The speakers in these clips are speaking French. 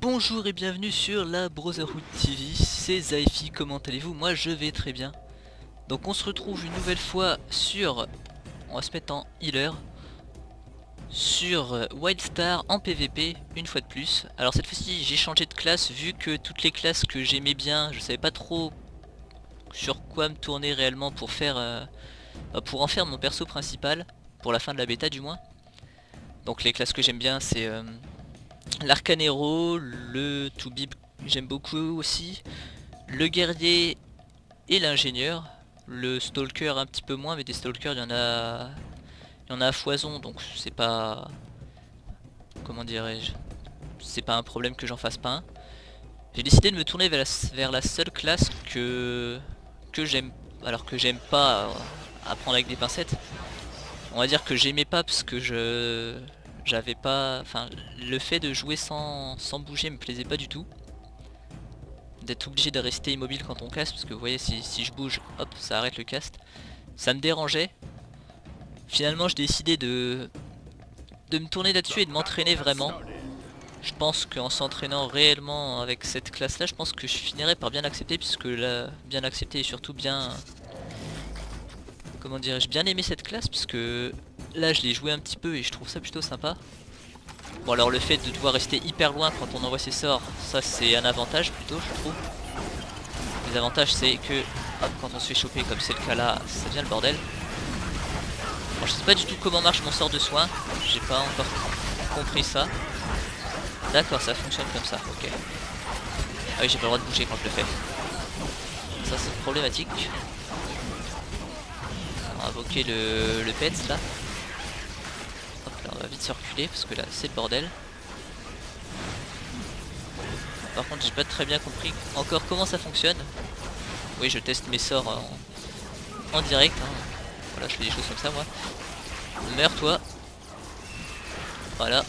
Bonjour et bienvenue sur la Brotherhood TV, c'est Zaifi, comment allez-vous? Moi je vais très bien. Donc on se retrouve une nouvelle fois sur, on va se mettre en healer, sur Wildstar en PVP, une fois de plus. Alors cette fois-ci j'ai changé de classe, vu que toutes les classes que j'aimais bien, je savais pas trop sur quoi me tourner réellement pour faire, pour en faire mon perso principal, pour la fin de la bêta du moins. Donc les classes que j'aime bien c'est l'arcanero, le Toubib j'aime beaucoup aussi, le guerrier et l'ingénieur. Le stalker un petit peu moins, mais des stalkers il y en a à foison, donc c'est pas, comment dirais-je, c'est pas un problème que j'en fasse pas un. J'ai décidé de me tourner vers la seule classe que j'aime, alors que j'aime pas à prendre avec des pincettes. On va dire que j'aimais pas parce que j'avais pas, enfin le fait de jouer sans bouger me plaisait pas du tout. D'être obligé de rester immobile quand on caste, parce que vous voyez si je bouge, hop, ça arrête le cast. Ça me dérangeait. Finalement j'ai décidé de me tourner là-dessus et de m'entraîner vraiment. Je pense qu'en s'entraînant réellement avec cette classe là, je pense que je finirai par bien accepter, puisque là, bien accepter et surtout bien, comment dirais-je, bien aimer cette classe, puisque là je l'ai joué un petit peu et je trouve ça plutôt sympa. Bon alors le fait de devoir rester hyper loin quand on envoie ses sorts, ça c'est un avantage plutôt je trouve. Les avantages c'est que hop, quand on se fait choper comme c'est le cas là, ça devient le bordel. Bon, je sais pas du tout comment marche mon sort de soin, j'ai pas encore compris ça. D'accord, ça fonctionne comme ça, ok. Ah oui, j'ai pas le droit de bouger quand je le fais. Ça c'est problématique. On va invoquer le pets là. Hop là, on va vite se reculer parce que là c'est le bordel. Par contre j'ai pas très bien compris encore comment ça fonctionne. Oui, je teste mes sorts en direct, hein. Voilà, je fais des choses comme ça moi. Meurs toi. Voilà.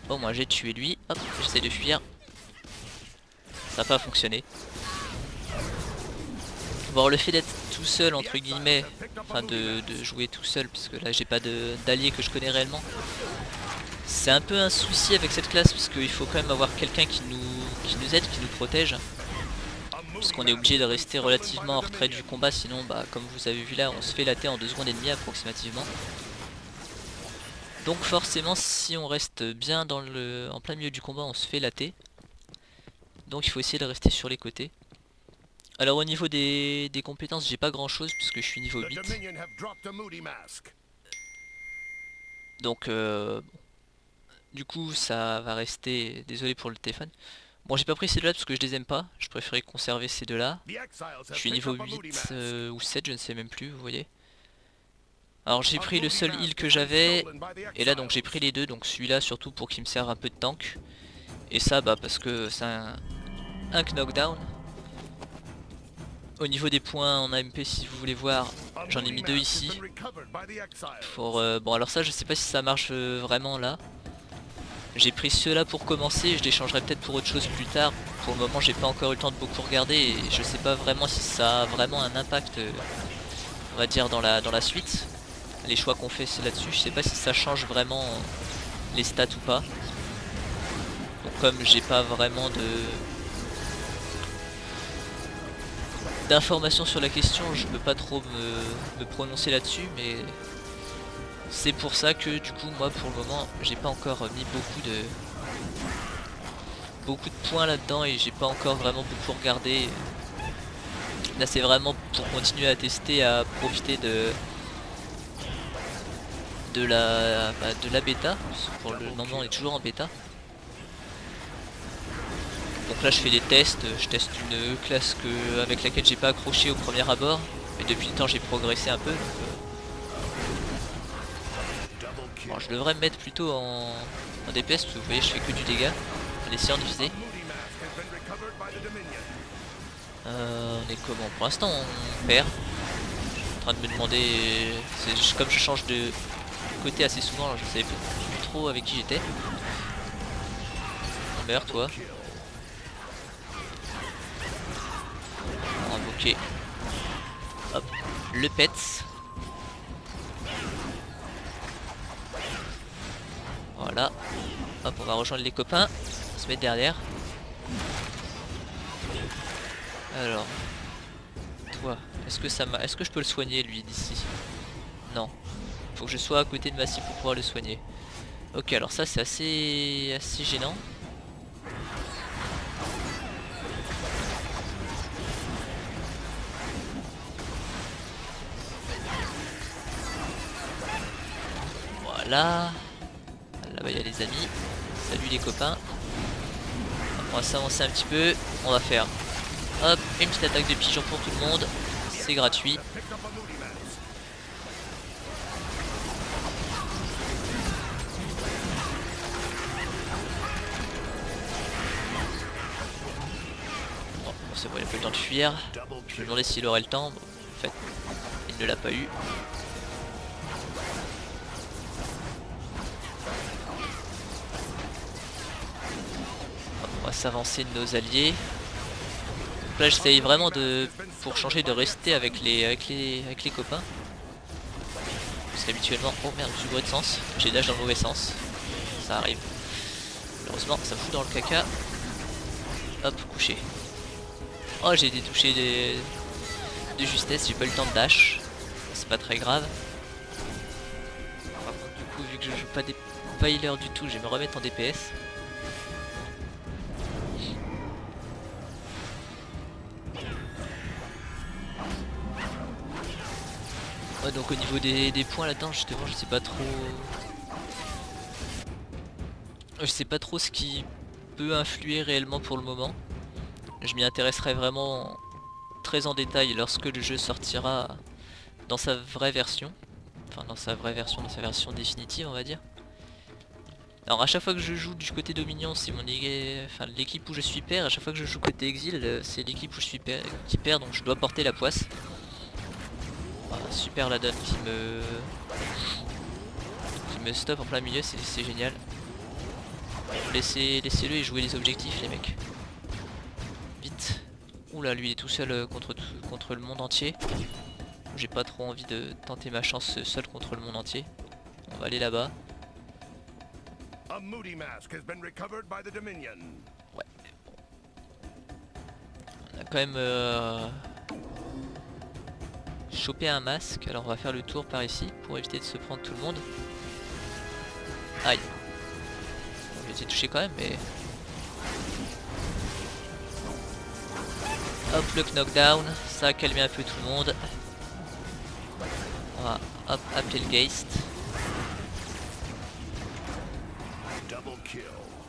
Bon, moi j'ai tué lui. Hop, j'essaie de fuir. Ça n'a pas fonctionné. Bon, le fait d'être tout seul entre guillemets, enfin de jouer tout seul, puisque là j'ai pas d'allié que je connais réellement, c'est un peu un souci avec cette classe, parce qu'il faut quand même avoir quelqu'un qui nous aide, qui nous protège. Parce qu'on est obligé de rester relativement en retrait du combat, sinon bah comme vous avez vu là, on se fait latter en 2 secondes et demie approximativement. Donc forcément si on reste bien en plein milieu du combat, on se fait latter. Donc il faut essayer de rester sur les côtés. Alors au niveau des compétences, j'ai pas grand chose puisque je suis niveau 8. Donc du coup ça va rester, désolé pour le téléphone. Bon, j'ai pas pris ces deux là parce que je les aime pas, je préférais conserver ces deux là. Je suis niveau 8 ou 7, je ne sais même plus, vous voyez. Alors j'ai pris le seul heal que j'avais, et là donc j'ai pris les deux, donc celui-là surtout pour qu'il me serve un peu de tank. Et ça bah parce que c'est un knockdown. Au niveau des points en AMP, si vous voulez voir, j'en ai mis deux ici. Pour, bon alors ça je sais pas si ça marche vraiment là. J'ai pris ceux-là pour commencer, je les changerai peut-être pour autre chose plus tard. Pour le moment j'ai pas encore eu le temps de beaucoup regarder et je sais pas vraiment si ça a vraiment un impact, on va dire dans la suite. Les choix qu'on fait là-dessus, je sais pas si ça change vraiment les stats ou pas. Donc comme j'ai pas vraiment d'informations sur la question, je peux pas trop me prononcer là-dessus, mais c'est pour ça que du coup moi pour le moment j'ai pas encore mis beaucoup de points là-dedans et j'ai pas encore vraiment beaucoup regardé. Là c'est vraiment pour continuer à tester, à profiter de la bêta. Pour le moment on est toujours en bêta. Donc là je fais des tests, je teste une classe avec laquelle j'ai pas accroché au premier abord. Mais depuis le temps j'ai progressé un peu. Bon, je devrais me mettre plutôt en DPS parce que vous voyez je fais que du dégât. En essayant de viser. On est comment? Pour l'instant on perd. Je suis en train de me demander, comme je change de côté assez souvent, alors je savais plus trop avec qui j'étais. Meurs toi. On va invoquer hop, le pets. Voilà. Hop, on va rejoindre les copains. va se mettre derrière. Alors, toi, est-ce que je peux le soigner lui d'ici? Non. Faut que je sois à côté de ma cible pour pouvoir le soigner. Ok, alors ça c'est assez gênant. Voilà. Là-bas il y a les amis. Salut les copains. On va s'avancer un petit peu. On va faire hop, une petite attaque de pigeon pour tout le monde. C'est gratuit. Bon, c'est bon, il a pas eu le temps de fuir. Je me demandais s'il aurait le temps. Bon, en fait, il ne l'a pas eu. On va s'avancer de nos alliés. Donc là j'essaye vraiment pour changer de rester avec les copains. Parce qu'habituellement, oh merde, je suis bruit de sens, j'ai dash dans le mauvais sens. Ça arrive. Malheureusement ça me fout dans le caca. Hop, couché. Oh, j'ai été touché de justesse, j'ai pas eu le temps de dash. C'est pas très grave. Par contre du coup vu que je joue pas des healers du tout, je vais me remettre en DPS. Ouais, donc au niveau des points là-dedans justement je sais pas trop. Je sais pas trop ce qui peut influer réellement pour le moment. Je m'y intéresserai vraiment très en détail lorsque le jeu sortira dans sa vraie version. Enfin dans sa version définitive on va dire. Alors à chaque fois que je joue du côté Dominion c'est l'équipe où je suis père. À chaque fois que je joue côté Exil c'est l'équipe où je suis père qui perd, donc je dois porter la poisse. Super la donne qui me stoppe en plein milieu, c'est génial. Laissez-le et jouer les objectifs les mecs. Vite. Oula, lui il est tout seul contre le monde entier. J'ai pas trop envie de tenter ma chance seul contre le monde entier. On va aller là-bas. Ouais. On a quand même choper un masque, alors on va faire le tour par ici pour éviter de se prendre tout le monde. Aïe. J'ai été touché quand même mais... Hop, le knockdown, ça a calmé un peu tout le monde. On va hop, appeler le Geist.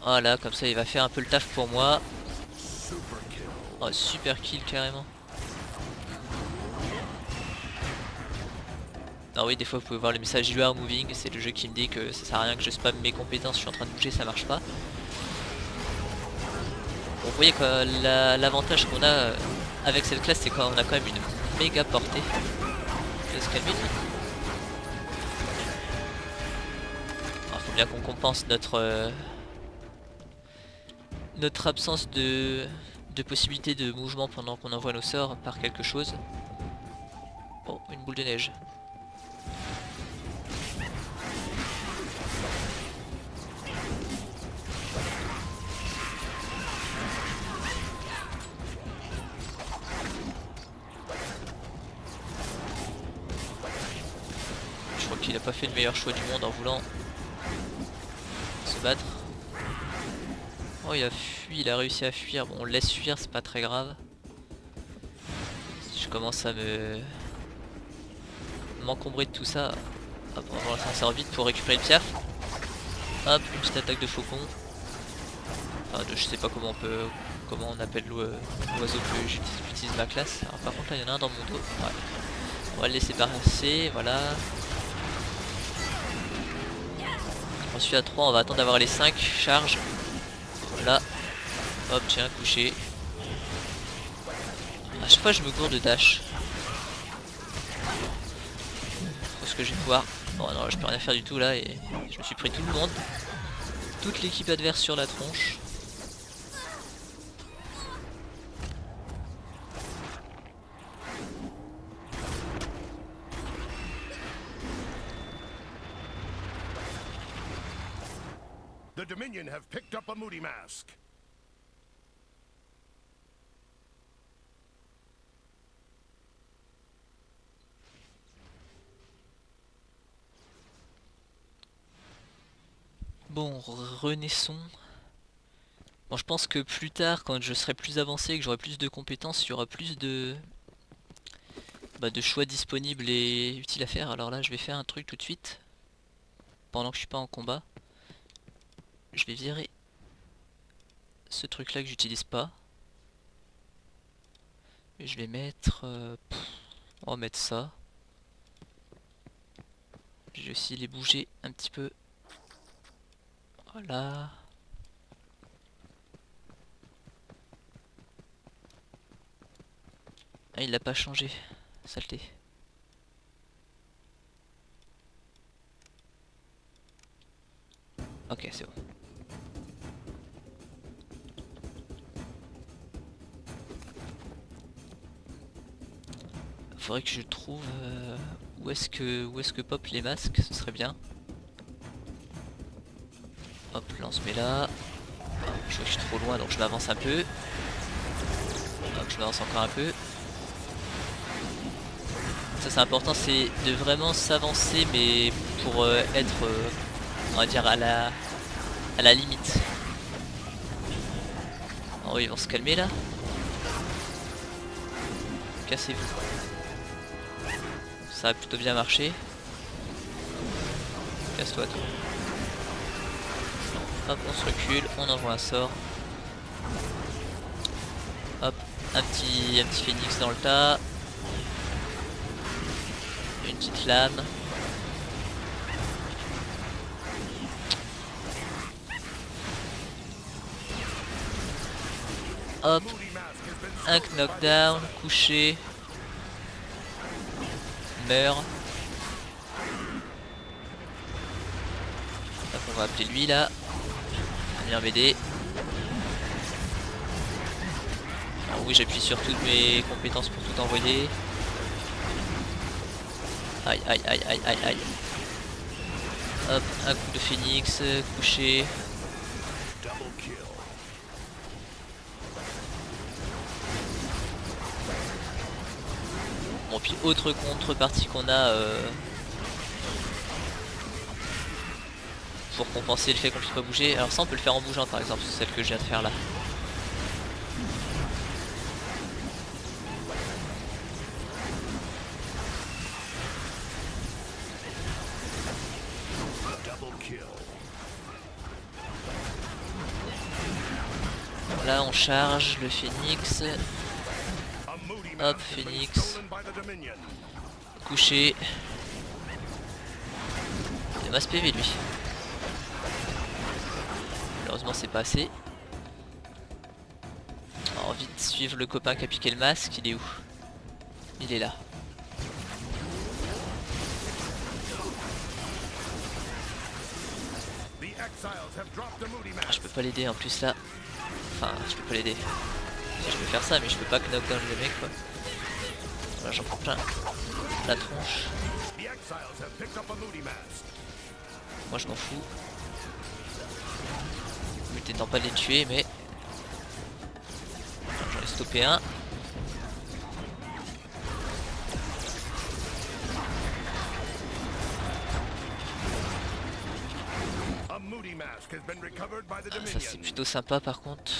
Voilà, comme ça il va faire un peu le taf pour moi. Oh, super kill carrément. Ah oui, des fois vous pouvez voir le message You are moving, c'est le jeu qui me dit que ça sert à rien que je spamme mes compétences, je suis en train de bouger, ça marche pas. Bon, vous voyez que l'avantage qu'on a avec cette classe c'est qu'on a quand même une méga portée. Il va se calmer lui. Alors faut bien qu'on compense notre absence de possibilité de mouvement pendant qu'on envoie nos sorts par quelque chose. Oh, une boule de neige. Je crois qu'il a pas fait le meilleur choix du monde en voulant se battre. Oh, il a fui, il a réussi à fuir. Bon, on le laisse fuir, c'est pas très grave. Si je commence à m'encombrer de tout ça, hop, on va voir l'ascenseur vite pour récupérer le piaf. Hop, une petite attaque de faucon. Enfin, je sais pas comment on appelle l'oiseau que j'utilise ma classe. Alors par contre là il y en a un dans mon dos. Ouais. On va le laisser passer, voilà. Ensuite à 3 on va attendre d'avoir les 5 charges. Voilà. Hop, tiens, couché. À chaque fois je me gourde de dash. Parce que je vais pouvoir... Bon non, je peux rien faire du tout là et je me suis pris tout le monde. Toute l'équipe adverse sur la tronche. have picked up a Moody Mask. Bon, renaissons. Bon, je pense que plus tard, quand je serai plus avancé et que j'aurai plus de compétences, il y aura plus de choix disponibles et utiles à faire. Alors là, je vais faire un truc tout de suite. Pendant que je suis pas en combat. Je vais virer ce truc là que j'utilise pas. Et je vais mettre... on va mettre ça. Je vais aussi les bouger un petit peu. Voilà. Ah, il l'a pas changé. Saleté. Ok, c'est bon. Faudrait que je trouve où est-ce que pop les masques, ce serait bien. Hop, là on se met là. Je vois que je suis trop loin donc je m'avance un peu. Hop, je m'avance encore un peu. Ça c'est important, c'est de vraiment s'avancer mais pour être on va dire à la limite. Oh ils vont se calmer là. Cassez-vous. Ça a plutôt bien marché. Casse-toi toi. Hop, on se recule, on envoie un sort. Hop, un petit phénix dans le tas. Une petite flamme. Hop, un knockdown, couché. Meurt. Hop, on va appeler lui là. Viens m'aider. Alors oui, j'appuie sur toutes mes compétences pour tout envoyer. Aïe aïe aïe aïe aïe aïe. Hop, un coup de phénix, couché. Bon puis autre contrepartie qu'on a pour compenser le fait qu'on puisse pas bouger. Alors ça on peut le faire en bougeant par exemple, c'est celle que je viens de faire là. Là on charge le phénix. Hop, phénix. Couché. Il a masse PV lui. Malheureusement c'est pas assez. Alors vite suivre le copain qui a piqué le masque, il est où? Il est là. Ah, je peux pas l'aider en plus là. Enfin je peux pas l'aider. Si je peux faire ça mais je peux pas knockdown le mec quoi. Voilà, j'en prends plein la tronche. Moi je m'en fous. Le but étant pas de les tuer mais j'en ai stoppé un. Ah, ça c'est plutôt sympa par contre.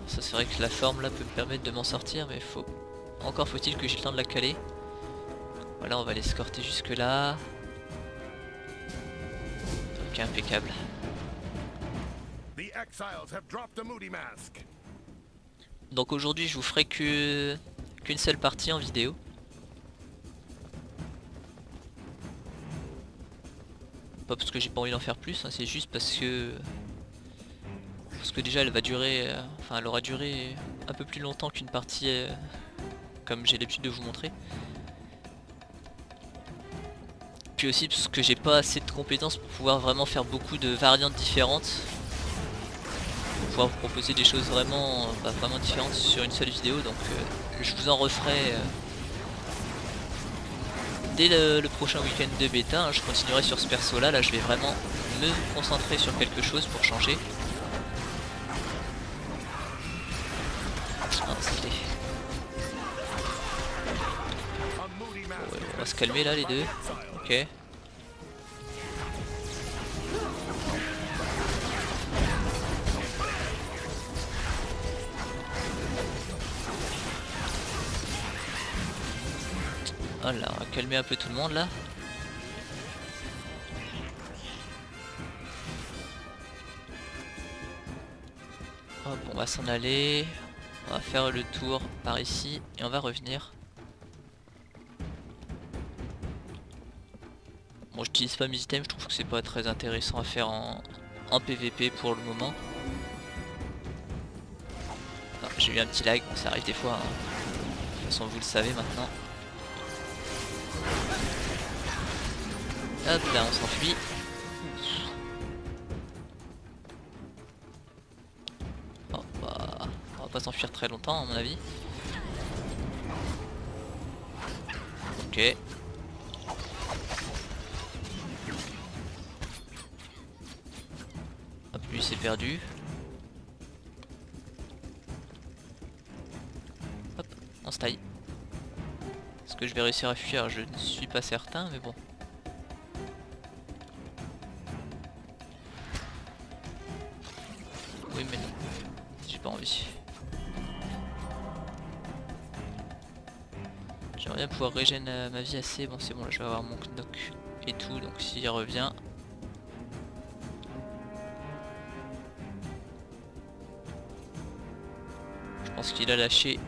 Ça c'est vrai que la forme là peut me permettre de m'en sortir mais encore faut-il que j'ai le temps de la caler. Voilà, on va l'escorter jusque là. Ok, impeccable. Donc aujourd'hui je vous ferai qu'une seule partie en vidéo. Pas parce que j'ai pas envie d'en faire plus, hein, c'est juste parce que déjà elle va durer, enfin elle aura duré un peu plus longtemps qu'une partie comme j'ai l'habitude de vous montrer. Puis aussi parce que j'ai pas assez de compétences pour pouvoir vraiment faire beaucoup de variantes différentes. Pour pouvoir vous proposer des choses vraiment, vraiment différentes sur une seule vidéo, donc je vous en referai dès le prochain week-end de bêta, hein, je continuerai sur ce perso là. Là je vais vraiment me concentrer sur quelque chose pour changer. Ah, c'était... Ouais, on va se calmer là les deux. Ok. Voilà, on va calmer un peu tout le monde là. Hop, on va s'en aller. On va faire le tour par ici et on va revenir. Bon, j'utilise pas mes items, je trouve que c'est pas très intéressant à faire en PVP pour le moment. J'ai eu un petit lag, ça arrive des fois, hein. De toute façon vous le savez maintenant. Hop là, on s'enfuit. Bon, bah, on va pas s'enfuir très longtemps à mon avis. Ok. Hop, lui c'est perdu. Hop, on se taille. Est-ce que je vais réussir à fuir? Je ne suis pas certain, mais bon. Oui, mais non. J'ai pas envie. J'aimerais bien pouvoir régénérer ma vie assez. Bon, c'est bon, là je vais avoir mon knock et tout, donc s'il revient. Je pense qu'il a lâché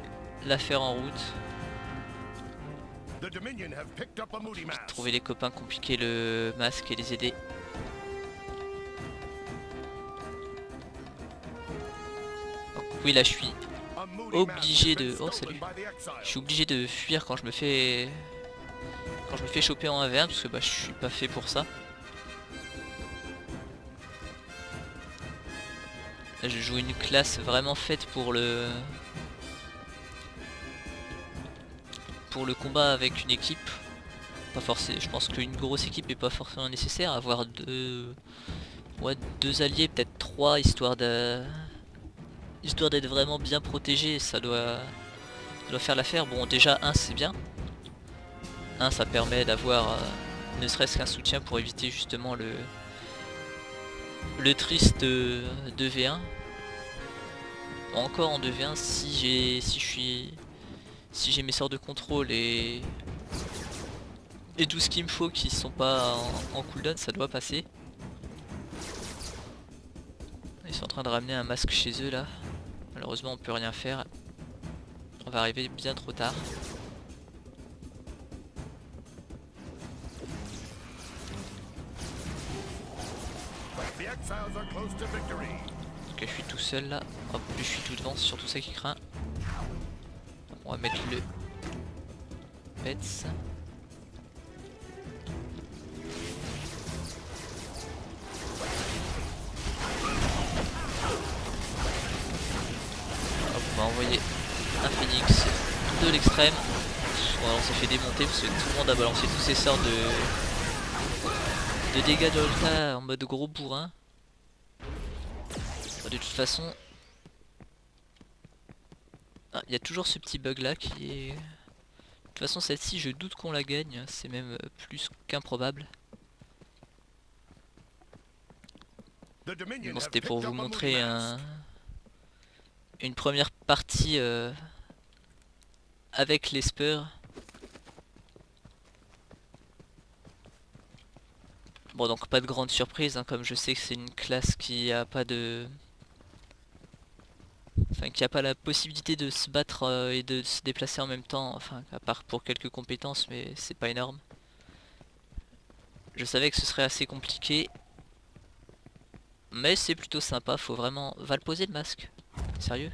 l'affaire en route. Trouver les copains, compliquer le masque et les aider. Donc, oui, là je suis obligé de... Oh salut. Je suis obligé de fuir quand je me fais choper en 1v1 parce que bah je suis pas fait pour ça. Là je joue une classe vraiment faite pour le combat avec une équipe. Pas forcément, je pense qu'une grosse équipe est pas forcément nécessaire. Avoir deux alliés, peut-être 3, histoire d'être vraiment bien protégé, ça doit faire l'affaire. Bon, déjà 1 c'est bien. 1 ça permet d'avoir ne serait-ce qu'un soutien pour éviter justement le triste 2v1. Encore en 2v1 si j'ai mes sorts de contrôle et tout ce qu'il me faut qui sont pas en cooldown, ça doit passer. Ils sont en train de ramener un masque chez eux là. Malheureusement on peut rien faire. On va arriver bien trop tard. Ok, je suis tout seul là. Hop, je suis tout devant, c'est surtout ça qui craint. On va mettre le Pets. Hop, on va envoyer un Phoenix de l'extrême. Bon, on s'est fait démonter parce que tout le monde a balancé tous ses sorts de dégâts de Ulta en mode gros bourrin. De toute façon, il y a toujours ce petit bug là qui est... De toute façon celle-ci je doute qu'on la gagne, c'est même plus qu'improbable. Bon, c'était pour vous montrer une première partie avec l'Esper. Bon, donc pas de grande surprise, hein, comme je sais que c'est une classe qui a pas de... Enfin, qui a pas la possibilité de se battre et de se déplacer en même temps, enfin, à part pour quelques compétences, mais c'est pas énorme. Je savais que ce serait assez compliqué. Mais c'est plutôt sympa, faut vraiment... Va le poser le masque. Sérieux?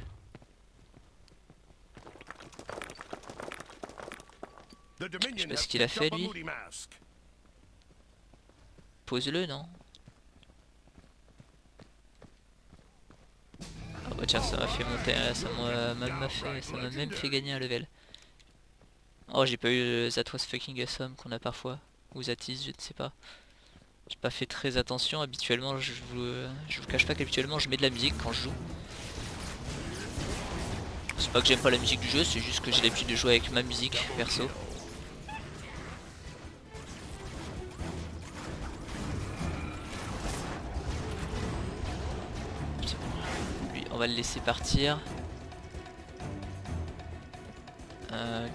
Je sais pas ce qu'il a fait lui. Pose-le, non? Ah bah tiens, ça m'a fait monter, ça m'a même fait gagner un level. Oh, j'ai pas eu That Was Fucking Awesome qu'on a parfois. Ou That Is, je ne sais pas. J'ai pas fait très attention. Habituellement, je vous cache pas qu'habituellement je mets de la musique quand je joue. C'est pas que j'aime pas la musique du jeu, c'est juste que j'ai l'habitude de jouer avec ma musique perso. Lui, on va le laisser partir.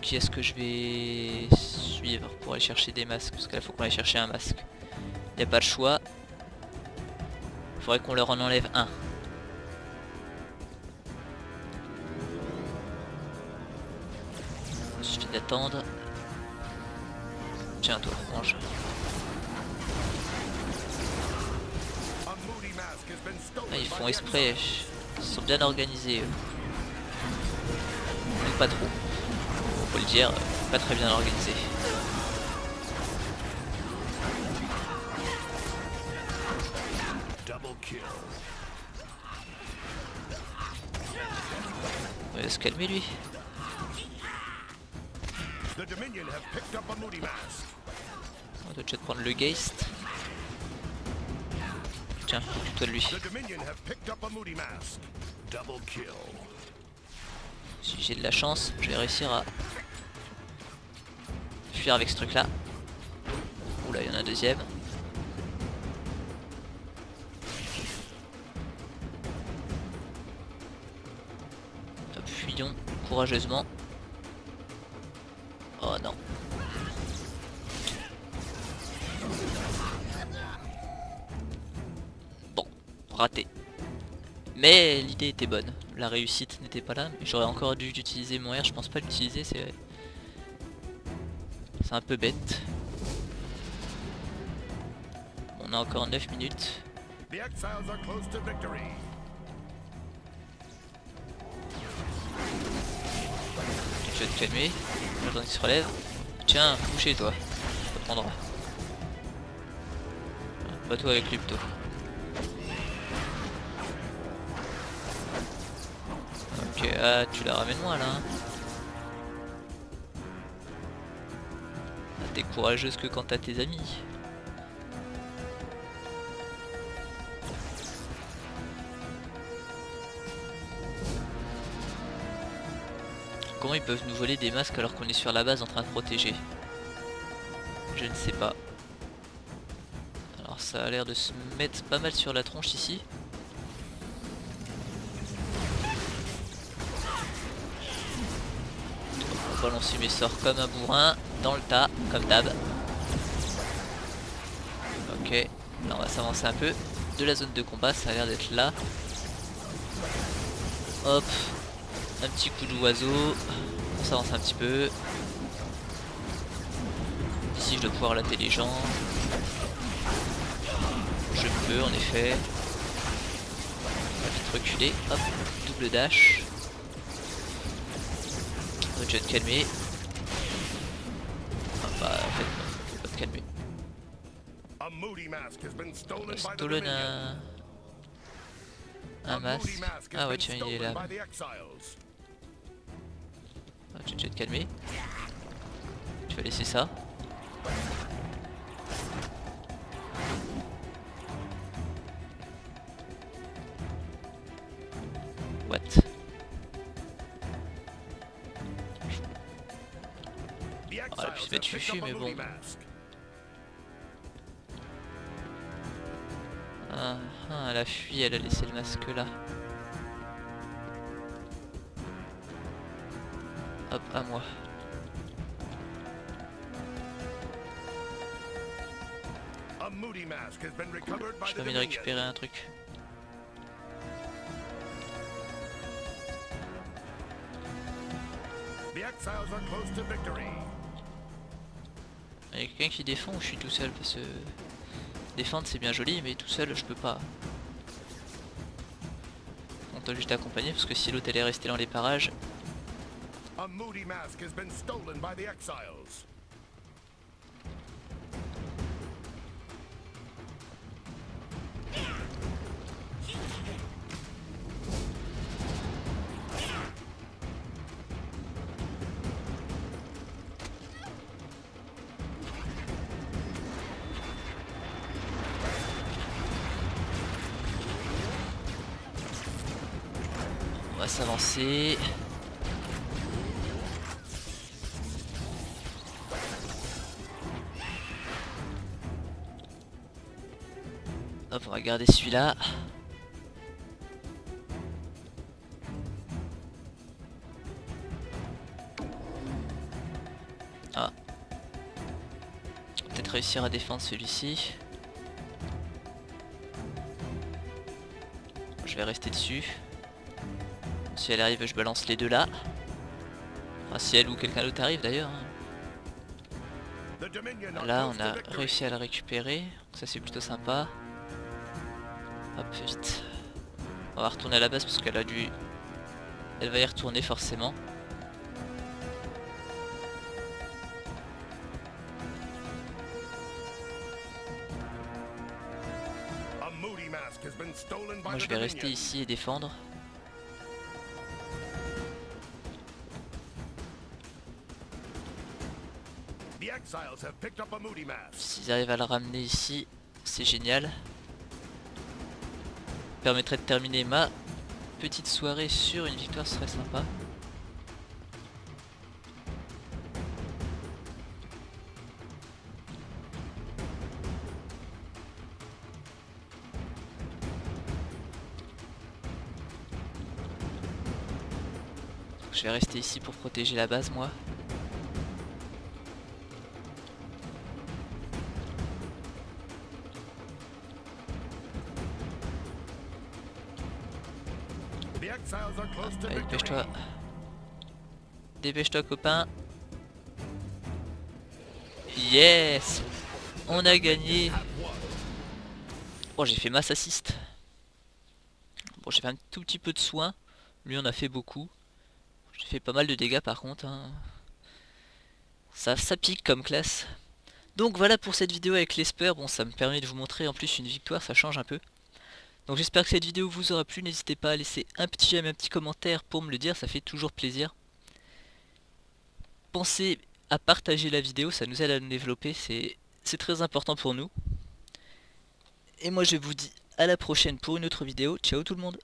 Qui est-ce que je vais suivre pour aller chercher des masques? Parce que là faut qu'on aille chercher un masque. Y a pas le choix. Faudrait qu'on leur en enlève un. Il suffit d'attendre. Tiens toi, mange. Ah, ils font exprès. Ils sont bien organisés. Nous pas trop. Faut le dire, pas très bien organisé. Il va se calmer lui. On doit peut-être prendre le Geist. Tiens, occupe-toi de lui. Si j'ai de la chance, je vais réussir à fuir avec ce truc là. Oula, il y en a un deuxième. Hop, fuyons courageusement. Oh non. Bon, raté. Mais l'idée était bonne. La réussite n'était pas là. J'aurais encore dû utiliser mon R. Je pense pas l'utiliser. C'est un peu bête. On a encore 9 minutes. Tu vas te calmer. J'attends qu'il se relève. Tiens, couchez toi. Je te prendrai. Pas toi avec lui plutôt. Ok, ah, tu la ramènes moi là. Hein. Ah, t'es courageuse que quand t'as tes amis. Comment ils peuvent nous voler des masques alors qu'on est sur la base en train de protéger? Je ne sais pas. Alors ça a l'air de se mettre pas mal sur la tronche ici. On va balancer mes sorts comme un bourrin dans le tas, comme d'hab. Ok, là on va s'avancer un peu de la zone de combat, ça a l'air d'être là. Hop, un petit coup d'oiseau, on s'avance un petit peu. Ici je dois pouvoir latter les gens. Je peux en effet. On va vite reculer, hop, double dash. On va déjà te calmer. Ah bah en fait non, faut pas te calmer. On a stolen un masque. Ah ouais tiens il est là. Ah, tu vas déjà te calmer. Tu vas laisser ça. What? Ah, elle a pu se mettre fufu, mais bon. Ah, elle a fui, elle a laissé le masque là. Hop, à moi. J'ai pas envie de récupérer un truc. Il y a quelqu'un qui défend ou je suis tout seul? Parce que défendre c'est bien joli mais tout seul je peux pas. On doit juste accompagner parce que si l'autre elle est restée dans les parages. On va s'avancer. Hop, on va garder celui-là. Ah. Peut-être réussir à défendre celui-ci. Je vais rester dessus. Si elle arrive, je balance les deux là. Enfin, si elle ou quelqu'un d'autre arrive d'ailleurs. Là, on a réussi à la récupérer. Ça, c'est plutôt sympa. Hop, vite. On va retourner à la base parce qu'elle a dû... Elle va y retourner forcément. Moi je vais rester ici et défendre. S'ils arrivent à la ramener ici, c'est génial. Permettrait de terminer ma petite soirée sur une victoire, ce serait sympa. Je vais rester ici pour protéger la base, moi. Allez, dépêche-toi. Dépêche-toi, copain. Yes! On a gagné. Oh, j'ai fait masse assist. Bon, j'ai fait un tout petit peu de soin. Lui, on a fait beaucoup. J'ai fait pas mal de dégâts par contre. Hein. Ça pique comme classe. Donc voilà pour cette vidéo avec l'Esper. Bon, ça me permet de vous montrer en plus une victoire, ça change un peu. Donc j'espère que cette vidéo vous aura plu. N'hésitez pas à laisser un petit j'aime, un petit commentaire pour me le dire, ça fait toujours plaisir. Pensez à partager la vidéo, ça nous aide à nous développer, c'est très important pour nous. Et moi je vous dis à la prochaine pour une autre vidéo. Ciao tout le monde!